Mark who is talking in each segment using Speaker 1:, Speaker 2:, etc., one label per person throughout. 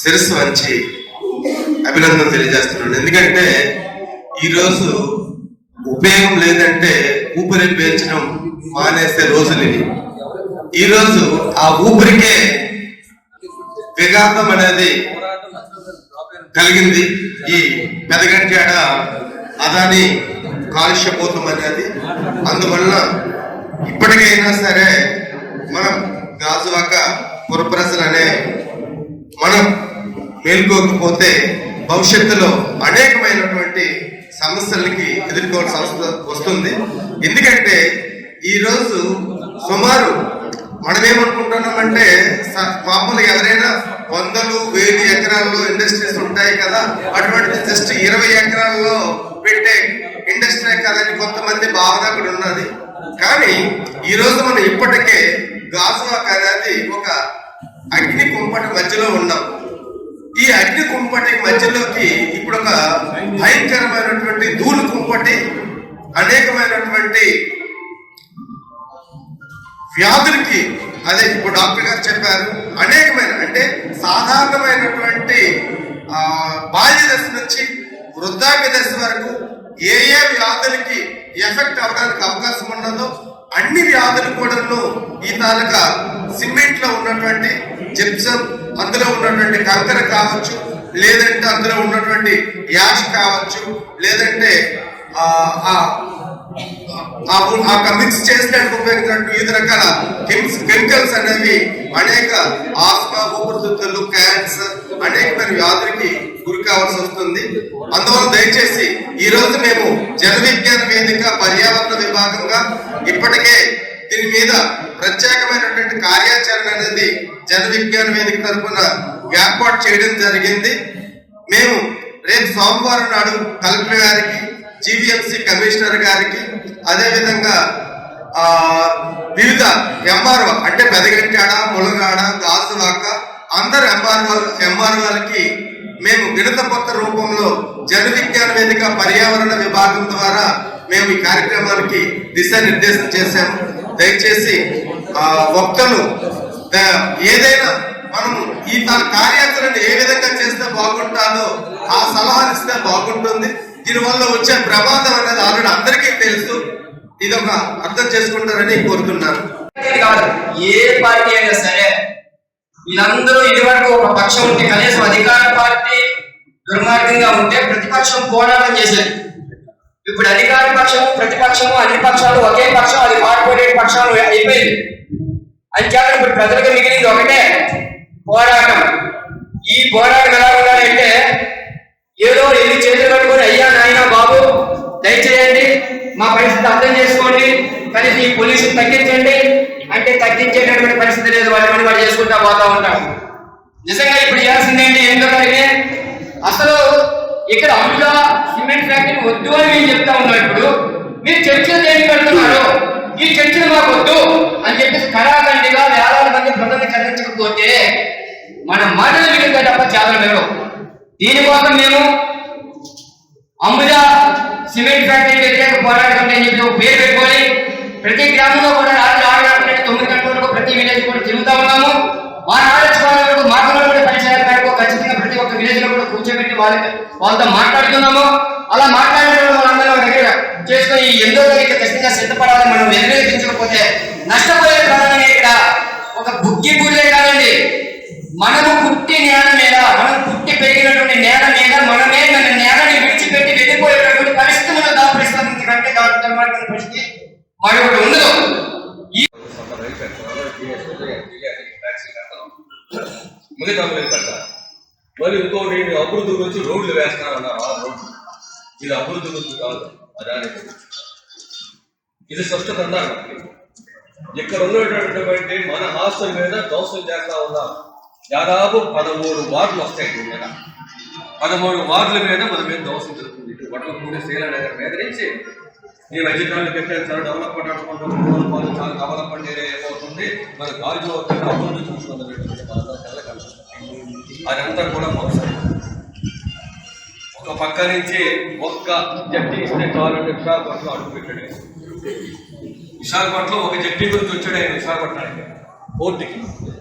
Speaker 1: శిరస్సు వంచి అభినందన తెలియజేస్తున్నాడు. ఎందుకంటే ఈరోజు ఉపయోగం లేదంటే ఊపిరి పీల్చడం మానేసే రోజులు ఇవి. ఈరోజు ఆ ఊపిరికే విఘాతం అనేది కలిగింది. ఈ పెదగంట్యాడ అదాని కాలుష్యపోతం అనేది. అందువల్ల ఇప్పటికైనా సరే మనం గాజువాక పురప్రజలనే మనం మేల్కోకపోతే భవిష్యత్తులో అనేకమైనటువంటి సమస్యలకి ఎదుర్కోవాల్సి వస్తుంది. ఎందుకంటే ఈరోజు సుమారు మనం ఏమనుకుంటున్నామంటే మామూలు ఎవరైనా 100,000 ఎకరాల్లో ఇండస్ట్రీస్ ఉంటాయి కదా, అటువంటి జస్ట్ 20 ఎకరాల్లో పెట్టే ఇండస్ట్రీ కాదని కొంతమంది భావన కూడా ఉన్నది. కానీ ఈరోజు మనం ఇప్పటికే గాజువాక అనేది ఒక అగ్ని కుంపటి మధ్యలో ఉన్నాం. ఈ అగ్ని కుంపటి మధ్యలోకి ఇప్పుడు ఒక భయంకరమైనటువంటి ధూళి కుంపటి, అనేకమైనటువంటి వ్యాధులకి, అదే ఇప్పుడు డాక్టర్ గారు చెప్పారు, అనేకమైన అంటే సాధారణమైనటువంటి బాల్య దశ నుంచి వృద్ధాప్య దశ వరకు ఏ ఏ వ్యాధులకి ఎఫెక్ట్ అవడానికి అవకాశం ఉన్నదో అన్ని వ్యాధులు కూడాను ఈ తాలూకా సిమెంట్ లో ఉన్నటువంటి జిప్సమ్, అందులో ఉన్నటువంటి కంకర కావచ్చు, లేదంటే అందులో ఉన్నటువంటి యాష్ కావచ్చు, లేదంటే మిక్స్ చేసినట్టు ఉపయోగించినట్టు వివిధ రకాల కెమికల్స్ అనేవి అనేక ఆస్మా, ఊపిరితిత్తులు, క్యాన్సర్, అనేకమైన వ్యాధులకి గురి కావాల్సి వస్తుంది. అందువల్ల దయచేసి ఈ రోజు మేము జన విజ్ఞాన వేదిక పర్యావరణ విభాగంగా ఇప్పటికే దీని మీద ప్రత్యేకమైనటువంటి కార్యాచరణ అనేది జన విజ్ఞాన వేదిక తరఫున ఏర్పాటు చేయడం జరిగింది. మేము రేపు సోమవారం నాడు కలెక్టర్ గారికి, జీవీఎంసీ కమిషనర్ గారికి, అదేవిధంగా వివిధ ఎంఆర్ఓ అంటే పెదగంట్యాడ, ములగాడ, గాజువాక అందరు ఎంఆర్ఓలకి మేము వినతపత్ర రూపంలో జన విజ్ఞాన వేదిక పర్యావరణ విభాగం ద్వారా మేము ఈ కార్యక్రమానికి దిశానిర్దేశం చేశాము. దయచేసి వక్తలు ఏదైనా మనం ఈ తన కార్యాచరణ ఏ విధంగా చేస్తే బాగుంటుందో ఆ సలహాలు ఇస్తే బాగుంటుంది. దీనివల్ల వచ్చే ప్రమాదం అనేది ఆల్రెడీ అందరికీ తెలుసు. ఇది ఒక అర్థం చేసుకుంటారని కోరుతున్నాను.
Speaker 2: ఏ పార్టీ అయినా సరే వీళ్ళందరూ ఇదివరకు ఒక పక్షం ఉంటే, కనీసం అధికార పార్టీ దుర్మార్గంగా ఉంటే ప్రతిపక్షం పోరాటం చేసేది. ఇప్పుడు అధికార పక్షము, ప్రతిపక్షము, అన్ని పక్షాలు ఒకే పక్షం, అది కార్పొరేట్ పక్షాలు అయిపోయింది. అంచేత ఇప్పుడు ప్రజలకు మిగిలింది ఒకటే పోరాటం. ఈ పోరాటం ఎలా ఉండాలంటే ఏదో ఎన్ని చేతులు కట్టుకొని అయ్యా నాయన బాబు దయచేయండి, మా పరిస్థితి అర్థం చేసుకోండి, కనీసం ఈ పొల్యూషన్ తగ్గించండి అంటే తగ్గించేటటువంటి పరిస్థితి లేదు. వాళ్ళు వాడు చేసుకుంటా పోతా ఉంటారు. నిజంగా ఇప్పుడు చేయాల్సిందేంటి? ఎందుకంటే అసలు ఇక్కడ అమృత సిమెంట్ ఫ్యాక్టరీ వద్దు అని మేము చెప్తా ఉన్నాం. ఇప్పుడు మీరు చర్చలు దేనికి కడుతున్నారు? ఈ చర్చలు మాకు వద్దు అని చెప్పేసి కరాఖండిగా వేలాది మంది ప్రజల్ని కదిలించకపోతే మన మాటలు మిగిలితే తప్ప చేతలు లేవు. దీనికోసం మేము అమృత సిమెంట్ ఫ్యాక్టరీ వ్యతిరేక పోరాటం అని చెప్పి ఒక పేరు పెట్టుకొని ప్రతి గ్రామంలో కూడా రాత్రి 6 గంటల 9 గంటల వరకు ప్రతి విలేజ్ కూడా తిరుగుతా ఉన్నాము. మా నాలెడ్జ్ వరకు మాటలు కూడా పరిచయాల మేరకు ఖచ్చితంగా ప్రతి ఒక్క విలేజ్ లో కూడా కూర్చోబెట్టి వాళ్ళతో మాట్లాడుతున్నాము. అలా మాట్లాడేటప్పుడు వాళ్ళందరూ దగ్గర చేసుకుని 8వ తారీఖు ఖచ్చితంగా సిద్ధపడాలని మనం నిర్ణయించకపోతే నష్టపోయే ప్రధానంగా ఇక్కడ ఒక బుగ్గి బుర్రే కాదండి, మనము పుట్టి నేల మీద, మనం పుట్టి పెరిగినటువంటి నేల మీద మనమే మన నేలని విడిచిపెట్టి వెళ్ళిపోయేటటువంటి పరిస్థితి మనం దాపరిస్తాం. ఎందుకంటే దాని పరిస్థితి మరొకటి ఉండదు.
Speaker 3: మిగతా కట్టాలి. మరి ఇంకోటి అభివృద్ధి గురించి రోడ్లు వేస్తానన్నారు. ఆ రోడ్లు ఇది అభివృద్ధి గురించి కాదు, అదాని ఇది స్పష్టత అన్నారు. ఇక్కడ ఉన్నటువంటి మన హాస్టల్ మీద దోషం చేస్తా ఉన్నారు. దాదాపు 13 వార్డులు వస్తాయి. 13 వార్డుల మీద మన మీద దోషం జరుగుతుంది. ఇటు వడ్లపూడి, శ్రీనగర్ మీద నుంచి ఈ మధ్యకాలంలో పెట్టారు. చాలా డెవలప్మెంట్ అనుకుంటున్నాం. చాలా డెవలప్మెంట్ ఏరియా అయిపోతుంది. మన గాలిలో అభివృద్ధి చూసుకున్నటువంటి అదంతా కూడా మోసం. ఒక పక్క నుంచి ఒక్క జట్టి ఇస్తే చాలు విశాఖపట్నం అడుగు పెట్టాడు. విశాఖపట్నం ఒక జట్టి గురించి వచ్చాడు ఆయన విశాఖపట్నానికి. పోర్టుకి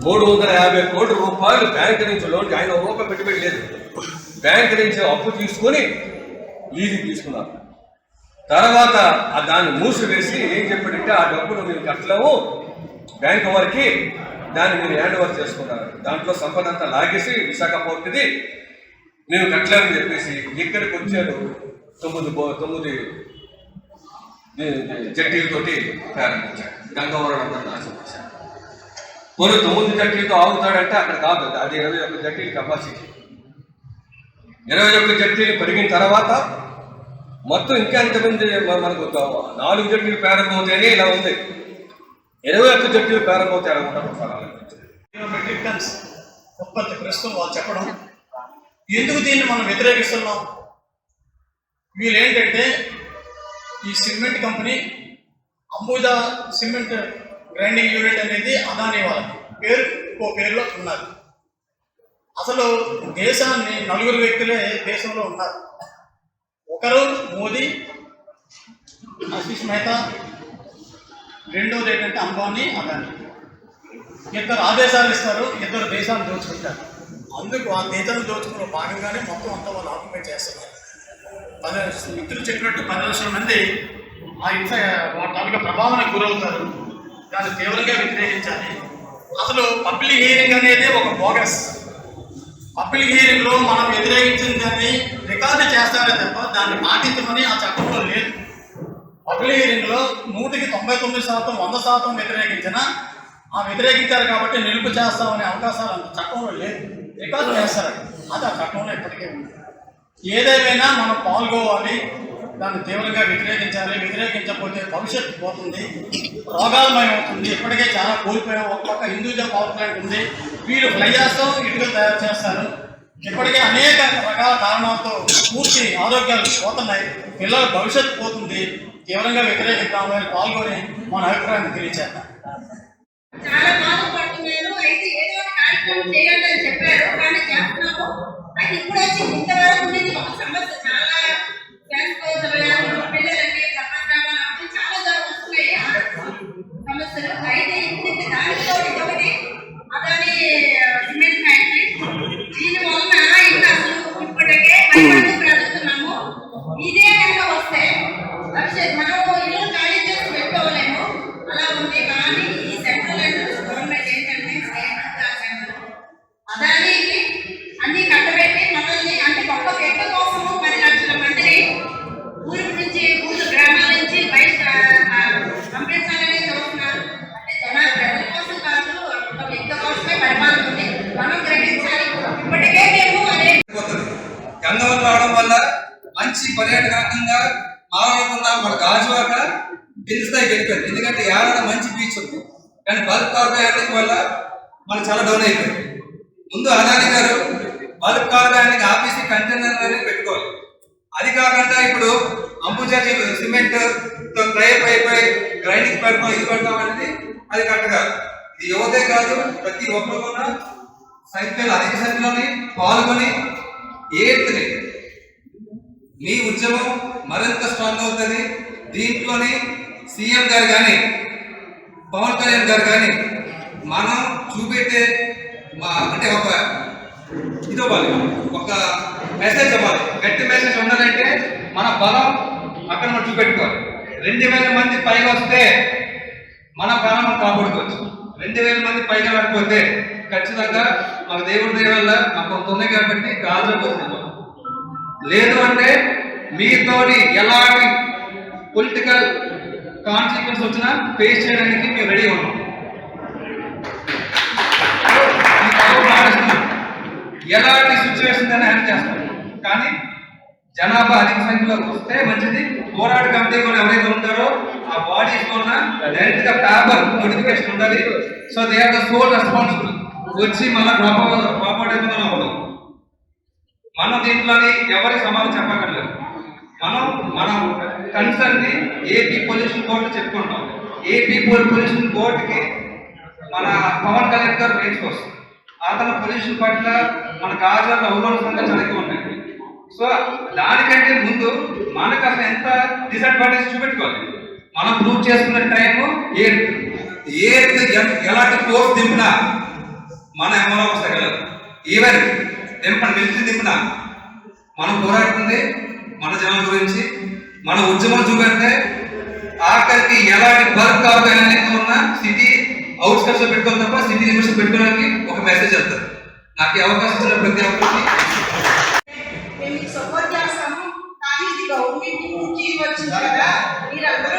Speaker 3: 350 కోట్ల రూపాయలు బ్యాంకు నుంచి లోన్, ఆయన రూపాయి పెట్టుబడి లేదు, బ్యాంకు నుంచి అప్పు తీసుకొని లీజుకి తీసుకున్నారు. తర్వాత దాన్ని మూసివేసి ఏం చెప్పాడంటే ఆ డబ్బును మీరు కట్టలేము బ్యాంకు వారికి, దాన్ని మీరు హ్యాండ్ ఓవర్ చేసుకున్నారు. దాంట్లో సంపద అంతా లాగేసి విశాఖ పోర్టుది నేను కట్టలేమని చెప్పేసి ఇక్కడికి వచ్చాడు. 9 జట్టీలతోటి ప్రారంభించాడు. గంగవరం అంతా నాశనం చేశాడు. మరి 9 జట్టీలతో ఆగుతాడంటే అక్కడ కాదు, అది 21 జట్టీల కెపాసిటీ. 21 జట్టీలు పెరిగిన తర్వాత మొత్తం ఇంకా ఎంతమంది మనకు 4 జట్టీలు ప్రారంభమవుతాయని ఇలా ఉంది. 21 జట్టీలు ప్రారంభమవుతాయి అనుకుంటారు.
Speaker 4: మెట్రిక్ టన్స్ ఉత్పత్తి ప్రస్తుతం వాళ్ళు చెప్పడం. ఎందుకు దీన్ని మనం వ్యతిరేకిస్తున్నాం? వీళ్ళు ఏంటంటే ఈ cement company Ambuja cement grinding unit అనేది అదానీ వాళ్ళకి పేరులో ఉన్నారు. అసలు దేశాన్ని 4 వ్యక్తులే దేశంలో ఉన్నారు. ఒకరు మోదీ, ఆశీష్ మెహతా, రెండోది ఏంటంటే అంబానీ, అదానీ. ఇద్దరు ఆదేశాలు ఇస్తారు, ఇద్దరు దేశాన్ని దోచుకుంటారు. అందుకు ఆ దేశాన్ని దోచుకున్న భాగంగానే మొత్తం అంతా వాళ్ళు ఆక్యుపై చేస్తున్నారు. మిత్రులు చెప్పినట్టు 10 లక్షల మంది ఆ హింస తాలూకా ప్రభావానికి గురవుతారు. దాన్ని తీవ్రంగా వ్యతిరేకించాలి. అసలు పబ్లిక్ హియరింగ్ అనేది ఒక బోగస్. పబ్లిక్ హియరింగ్లో మనం వ్యతిరేకించిన దాన్ని రికార్డు చేస్తారే తప్ప దాన్ని పాటించమని ఆ చట్టంలో లేదు. పబ్లిక్ హియరింగ్లో 100కి 99%, 100% వ్యతిరేకించినా ఆ వ్యతిరేకించారు కాబట్టి నిలుపు చేస్తామనే అవకాశాలు అంత చట్టంలో లేదు. రికార్డు చేస్తారు, అది ఆ చట్టంలో ఇప్పటికే ఉంది. ఏదేమైనా మనం పాల్గొవాలి, దాన్ని తీవ్రంగా వ్యతిరేకించాలి. వ్యతిరేకించకపోతే భవిష్యత్తు పోతుంది, రోగాలమయమవుతుంది. ఇప్పటికే చాలా కోల్పోయాం. ఒక పక్క హిందూజా పవర్ ప్లాంట్ ఉంది, వీళ్ళు ఫ్లై చేస్తాం, ఇటుకలు తయారు చేస్తారు. ఇప్పటికే అనేక రకాల కారణాలతో పూర్తి ఆరోగ్యాలు పోతున్నాయి. పిల్లల భవిష్యత్తు పోతుంది. తీవ్రంగా వ్యతిరేకిద్దామని పాల్గొని మన అభిప్రాయాన్ని తెలియచేద్దాం.
Speaker 5: చాలా బాధపడుతున్నాను. అయితే ఏదో ఒక కార్యక్రమం చేయండి అని చెప్పారు, కానీ చేస్తున్నాము. అయితే ఇప్పుడు వచ్చి ఇంతవరకు ఉండేది ఒక సమస్య. చాలా పిల్లలకి సమాధానాలు చాలా వస్తున్నాయి సమస్యలు. అయితే ఇప్పుడు దానితో ఒకటి అదాని సిమెంట్ ఫ్యాక్టరీ, దీని వలన ఇంకా అసలు ఇప్పటికే బ్రతుకుతున్నాము. ఇదే కనుక వస్తే మనం ఇల్లు ఖాళీ చేసి పెట్టుకోలేము, అలా ఉంది. కానీ ఈ సెంట్రల్ గవర్నమెంట్ ఏంటంటే అదానికి అన్ని కట్టబెట్టి మనల్ని అంటే గొప్ప వ్యక్తి కోసం 10 లక్షల మందిని ఊరి నుంచి గ్రామాల నుంచి బయట పంపించాలని చూస్తున్నారు. అంటే జనాలు ప్రజల కోసం కాదు, ఒక వ్యక్తి కోసమే పరిపాలన ఉంది. మనం గ్రహించాలి. ఇప్పటికే మేము అదే
Speaker 6: గంగవరం రావడం వల్ల మంచి పర్యాటకంగా మారకుండా మన గాజువాక స్థాయికి వెళ్ళిపోయింది. ఎందుకంటే ఏడాది మంచి బీచ్ ఉంది, కానీ బల్క్ కార్గో వల్ల మనకు చాలా డౌన్ అయిపోయింది. ముందు అదాని గారు బల్క్ కార్గో ఆఫీస్ కంటైనర్ అనేది పెట్టుకోవాలి. అది కాకుండా ఇప్పుడు అంబుజా సిమెంట్ తో ట్రైప్ అయిపోయి గ్రైండింగ్ పెడతాం, ఇది పెడతాం అనేది అది కరెక్ట్ కాదు. ఇది యువతే కాదు, ప్రతి ఒక్కరు కూడా సంఖ్యలో అధిక సంఖ్యలోని పాల్గొని ఏడుతుంది. మీ ఉద్యమం మరింత స్ట్రాంగ్ అవుతుంది. దీంట్లోని సీఎం గారు కానీ పవన్ కళ్యాణ్ గారు కానీ మనం చూపెట్టే అంటే ఒక ఇది ఇవ్వాలి, ఒక మెసేజ్ ఇవ్వాలి. గట్టి మెసేజ్ ఉండాలంటే మన బలం అక్కడ మనం చూపెట్టుకోవాలి. 2000 మంది పైగా వస్తే మన ప్రాణం కాపాడుకోవచ్చు. 2000 మంది పైగా రాకపోతే ఖచ్చితంగా మన దేవుడి దయ వల్ల మాకు కొంత ఉన్నాయి కాబట్టి గాజుపోతున్నాం. లేదు అంటే మీతోని ఎలాంటి పొలిటికల్ కాన్సిక్వెన్స్ వచ్చినా ఫేస్ చేయడానికి మేము రెడీ ఉన్నాం. ఎలాంటి సిచ్యువేషన్ అయినా హ్యాండిల్ చేస్తాం. కానీ జనాభా అధిక సంఖ్యలో వస్తే మంచిది. పోరాట కమిటీ కూడా ఎవరైతే ఉంటారో ఆ బాడీస్ ఉన్న డైరెక్ట్ గా పేపర్ నోటిఫికేషన్ ఉండాలి. So they are the sole responsible. వచ్చి మళ్ళీ డ్రాప్ అయిపోతాం అవ్వదు. మనం దీంట్లోని ఎవరికి సమాధానం చెప్పగలరు. మనం కన్సర్న్ ని ఏపీ పొల్యూషన్ బోర్డు చెప్పుకుంటాం. ఏపీ పొల్యూషన్ బోర్డుకి మన పవన్ కళ్యాణ్ గారు నేర్చుకోవచ్చు. అతను పొల్యూషన్ పట్ల మన గాజువాక అవగాహన చదివి ఉన్నాయి. సో దానికంటే ముందు మనకు అసలు ఎంత డిసడ్వాంటేజ్ చూపెట్టుకోవాలి. మనం ప్రూవ్ చేసుకునే టైం ఎలాంటి పోస్ట్ దింపినా మన ఎంఆర్ఓ పుస్తకాలు ఈవెన్ మిలిటరీ దింపినా మనం పోరాడుతుంది మన జనం గురించి, మన ఉద్యమం చూపెడితే ఆఖరికి ఎలాంటి బల్క్ ఆర్గనైజేషన్ ఉన్నా సిటీ అవుట్స్కట్స్ లో పెట్టుకోవాలి తప్ప సిటీ లిమిట్స్ పెట్టుకోవడానికి ఒక మెసేజ్ వెళ్తారు. నాకు ఈ అవకాశం ఇచ్చిన ప్రతి ఒక్కరికి
Speaker 5: మేము మీకు సపోర్ట్ చేస్తాము. కానీ ఇది గవర్నమెంట్ నుంచి వచ్చింది కదా, మీరందరూ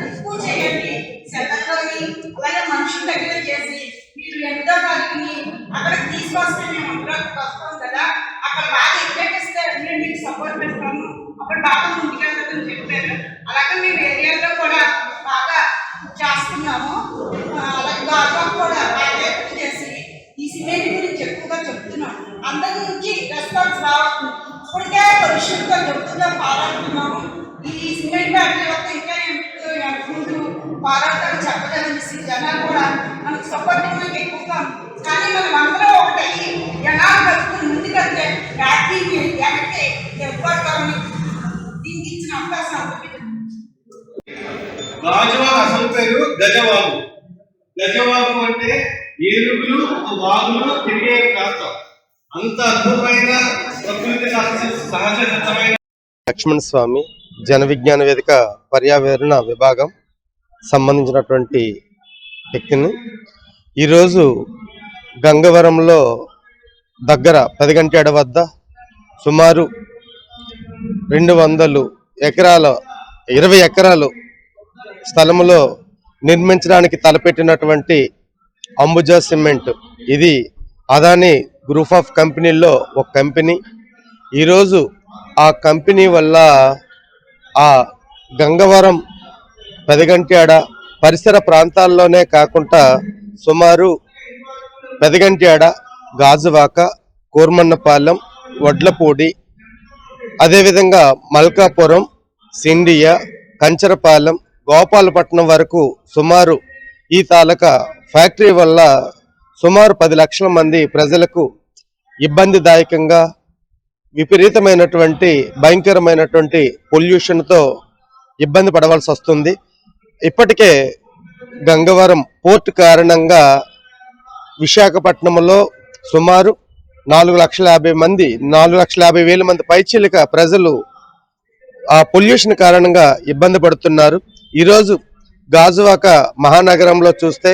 Speaker 5: ఎక్కువ చేయండి. సెంటర్లోని అలాగే మనుషుల దగ్గర చేసి మీరు ఎంతో తారీఖుని అక్కడికి తీసుకొస్తే మేము అమరావతికి వస్తాం కదా, అక్కడ బాగా ఎక్కిస్తే మేము మీకు సపోర్ట్ పెడతాము, అప్పుడు బాగా ముందుకెళ్తామని చెప్పారు. అలాగే మేము ఏరియాలో కూడా బాగా చేస్తున్నాము. అలాగే బాగా కూడా బాగా చేసి ఈ సిమెంట్ గురించి ఎక్కువగా చెప్తున్నాం. అందరి నుంచి రెస్పాన్స్ రావట్లేదు. ఇప్పటికే పరిశుభ్రంగా చెప్తున్నా పారాడుతున్నాము. ఈ సిమెంట్ ఫ్యాక్టరీ వల్ల ఇంకా ముందు పారాడతారు చెప్పగలిసి జనాలు కూడా మనకు సపోర్టింగ్ ఎక్కువగా. కానీ మనం అందరం ఒకటి జనాలు కలుపుకుని ముందుకెళ్తే ఫ్యాక్టరీని వెనక్కి ఎవ్వడతామని దీనికి ఇచ్చిన అవకాశం.
Speaker 7: గాజువాక అసలు పేరు గజవాగు. గజవాగు అంటే ఏనుగులు వాగులు తిరిగే ప్రాంతం. అంత అద్భుతమైన ప్రకృతి సహజ సిద్ధమైన
Speaker 8: లక్ష్మణ స్వామి జన విజ్ఞాన వేదిక పర్యావరణ విభాగం సంబంధించినటువంటి వ్యక్తిని. ఈరోజు గంగవరంలో దగ్గర 10 గంటేడ వద్ద సుమారు 200 ఎకరాల 20 ఎకరాలు స్థలములో నిర్మించడానికి తలపెట్టినటువంటి అంబుజా సిమెంట్, ఇది అదానీ గ్రూప్ ఆఫ్ కంపెనీల్లో ఒక కంపెనీ. ఈరోజు ఆ కంపెనీ వల్ల ఆ గంగవరం 10 గంటేడ పరిసర ప్రాంతాల్లోనే కాకుండా సుమారు 10 గంటేడ, గాజువాక, కోర్మన్నపాలెం, వడ్లపూడి, అదేవిధంగా మల్కాపురం, సిండియా, కంచరపాలెం, గోపాలపట్నం వరకు సుమారు ఈ తాలూకా ఫ్యాక్టరీ వల్ల సుమారు 10 లక్షల మంది ప్రజలకు ఇబ్బందిదాయకంగా విపరీతమైనటువంటి భయంకరమైనటువంటి పొల్యూషన్తో ఇబ్బంది పడవలసి వస్తుంది. ఇప్పటికే గంగవరం పోర్ట్ కారణంగా విశాఖపట్నంలో సుమారు 4,50,000 మంది పైచిలిక ప్రజలు ఆ పొల్యూషన్ కారణంగా ఇబ్బంది పడుతున్నారు. ఈరోజు గాజువాక మహానగరంలో చూస్తే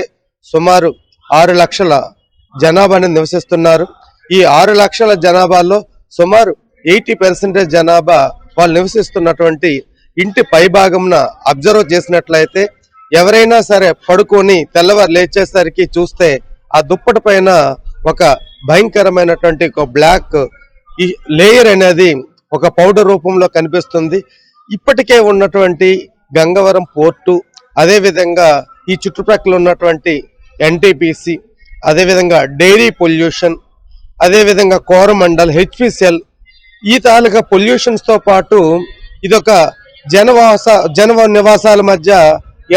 Speaker 8: సుమారు 6 లక్షల జనాభాని నివసిస్తున్నారు. ఈ 6 లక్షల జనాభాలో సుమారు 80% జనాభా వాళ్ళు నివసిస్తున్నటువంటి ఇంటి పైభాగంన అబ్జర్వ్ చేసినట్లయితే ఎవరైనా సరే పడుకొని తెల్లవారు లేచేసరికి చూస్తే ఆ దుప్పటి పైన ఒక భయంకరమైనటువంటి ఒక బ్లాక్ ఈ లేయర్ అనేది ఒక పౌడర్ రూపంలో కనిపిస్తుంది. ఇప్పటికే ఉన్నటువంటి గంగవరం పోర్టు, అదేవిధంగా ఈ చుట్టుప్రక్కల ఉన్నటువంటి ఎన్టీపీసీ, అదేవిధంగా డైరీ పొల్యూషన్, అదేవిధంగా కోరమండల్, హెచ్పిసిఎల్, ఈ తాలూకా పొల్యూషన్స్తో పాటు ఇదొక జన నివాసాల మధ్య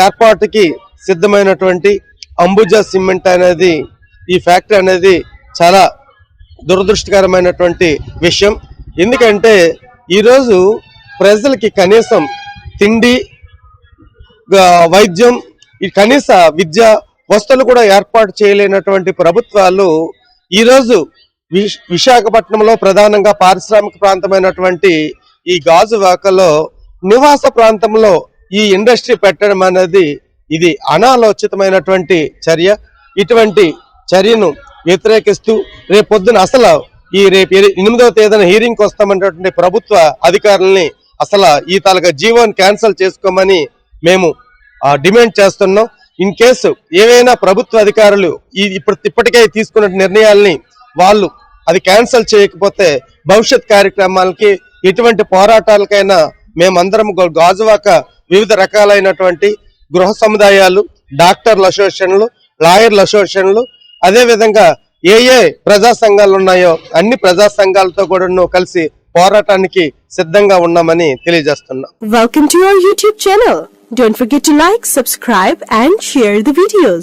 Speaker 8: ఏర్పాటుకి సిద్ధమైనటువంటి అంబుజా సిమెంట్ అనేది, ఈ ఫ్యాక్టరీ అనేది చాలా దురదృష్టకరమైనటువంటి విషయం. ఎందుకంటే ఈరోజు ప్రజలకి కనీసం తిండి, వైద్యం, ఈ కనీస విద్య వస్తువులు కూడా ఏర్పాటు చేయలేనటువంటి ప్రభుత్వాలు ఈరోజు విశాఖపట్నంలో ప్రధానంగా పారిశ్రామిక ప్రాంతమైనటువంటి ఈ గాజువాకలో నివాస ప్రాంతంలో ఈ ఇండస్ట్రీ పెట్టడం అనేది ఇది అనాలోచితమైనటువంటి చర్య. ఇటువంటి చర్యను వ్యతిరేకిస్తూ రేపొద్దున అసలు రేపు 8వ తేదీన హీరింగ్కి వస్తామన్నటువంటి ప్రభుత్వ అధికారులని అసలు ఈ తాలూకా జీవోని క్యాన్సిల్ చేసుకోమని మేము డిమాండ్ చేస్తున్నాం. ఇన్ కేసు ఏవైనా ప్రభుత్వ అధికారులు ఇప్పటికే తీసుకున్న నిర్ణయాల్ని వాళ్ళు అది క్యాన్సిల్ చేయకపోతే భవిష్యత్ కార్యక్రమాలకి ఎటువంటి పోరాటాలకైనా మేమందరం గాజువాక వివిధ రకాలైనటువంటి గృహ సముదాయాలు, డాక్టర్ల అసోసియేషన్లు, లాయర్ల అసోసియేషన్లు, అదేవిధంగా ఏ ప్రజా సంఘాలు ఉన్నాయో అన్ని ప్రజా సంఘాలతో కూడా కలిసి పోరాటానికి సిద్ధంగా ఉన్నామని తెలియజేస్తున్నా.
Speaker 9: Welcome to our YouTube channel. Don't forget to like, subscribe and share the videos.